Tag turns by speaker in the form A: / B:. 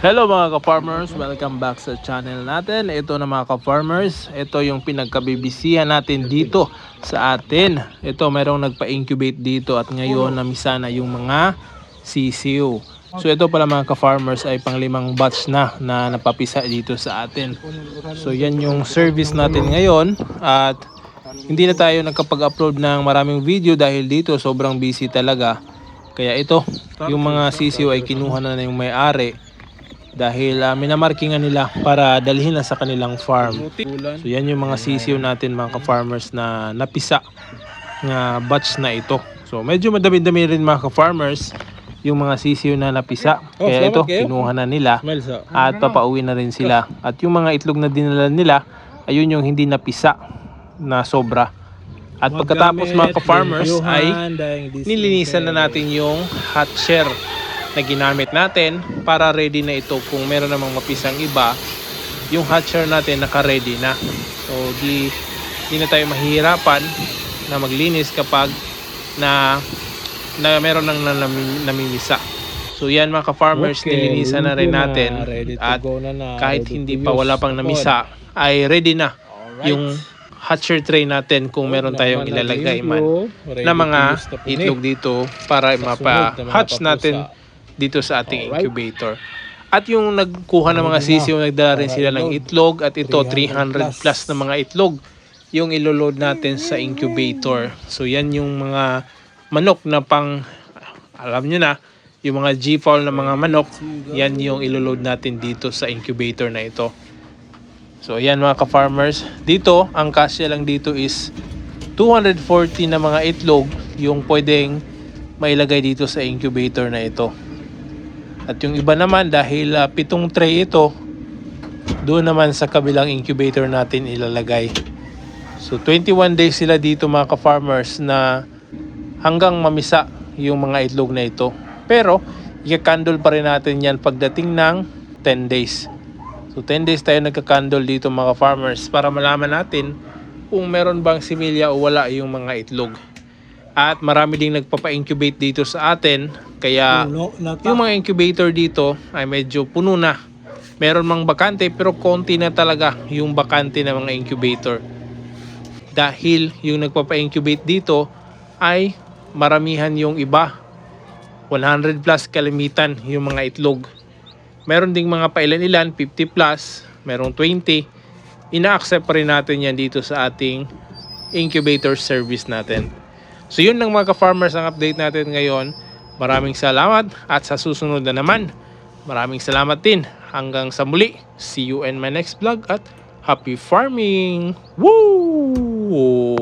A: Hello mga ka-farmers, welcome back sa channel natin. Ito na mga ka-farmers, ito yung pinagkabibisihan natin dito sa atin. Ito mayroong nagpa-incubate dito at ngayon namisa na yung mga sisiw. So ito pala mga ka-farmers ay panglimang batch na napapisa dito sa atin. So yan yung service natin ngayon at hindi na tayo nagkapag-upload ng maraming video dahil dito sobrang busy talaga. Kaya ito, yung mga sisiw ay kinuha na yung may-ari dahil minamarkingan nila para dalhin na sa kanilang farm. So yan yung mga sisiw natin mga ka-farmers na napisa nga batch na ito. So medyo madami-dami rin mga ka-farmers yung mga sisiw na napisa. Kaya ito kinuha na nila at papauwi na rin sila. At yung mga itlog na dinala nila, ayun yung hindi napisa na sobra. At pagkatapos mga ka-farmers ay nilinisan na natin yung hatcher na ginamit natin para ready na ito kung meron namang mapisang iba, yung hatcher natin naka-ready na. So di na tayo mahihirapan na maglinis kapag na meron nang namimisa. So yan mga ka-farmers, nilinisan na rin natin at kahit hindi pa wala pang namisa ay ready na yung hatcher tray natin kung meron tayong ilalagay man na mga itlog dito para mapa-hatch natin dito sa ating incubator. At yung nagkuha ng mga sisiw, nagdala rin sila ng itlog at ito 300 plus na mga itlog yung iloload natin sa incubator. So yan yung mga manok na pang, alam nyo na, yung mga G-fowl na mga manok, yan yung iloload natin dito sa incubator na ito. So yan mga ka-farmers, dito ang kasya lang dito is 240 na mga itlog yung pwedeng mailagay dito sa incubator na ito. At yung iba naman dahil 7 tray ito, doon naman sa kabilang incubator natin ilalagay. So 21 days sila dito mga ka-farmers na hanggang mamisa yung mga itlog na ito. Pero i-candle pa rin natin yan pagdating ng 10 days. So 10 days tayo nagka-candle dito mga ka-farmers para malaman natin kung meron bang similya o wala yung mga itlog. At marami ding nagpapa-incubate dito sa atin. Kaya yung mga incubator dito ay medyo puno na. Meron mang bakante pero konti na talaga yung bakante ng mga incubator. Dahil yung nagpapa-incubate dito ay maramihan yung iba. 100 plus kalimitan yung mga itlog. Meron ding mga pailan-ilan, 50 plus, merong 20. Ina-accept pa rin natin yan dito sa ating incubator service natin. So yun lang mga ka-farmers ang update natin ngayon. Maraming salamat at sa susunod na naman, maraming salamat din. Hanggang sa muli, see you in my next vlog at happy farming! Woo!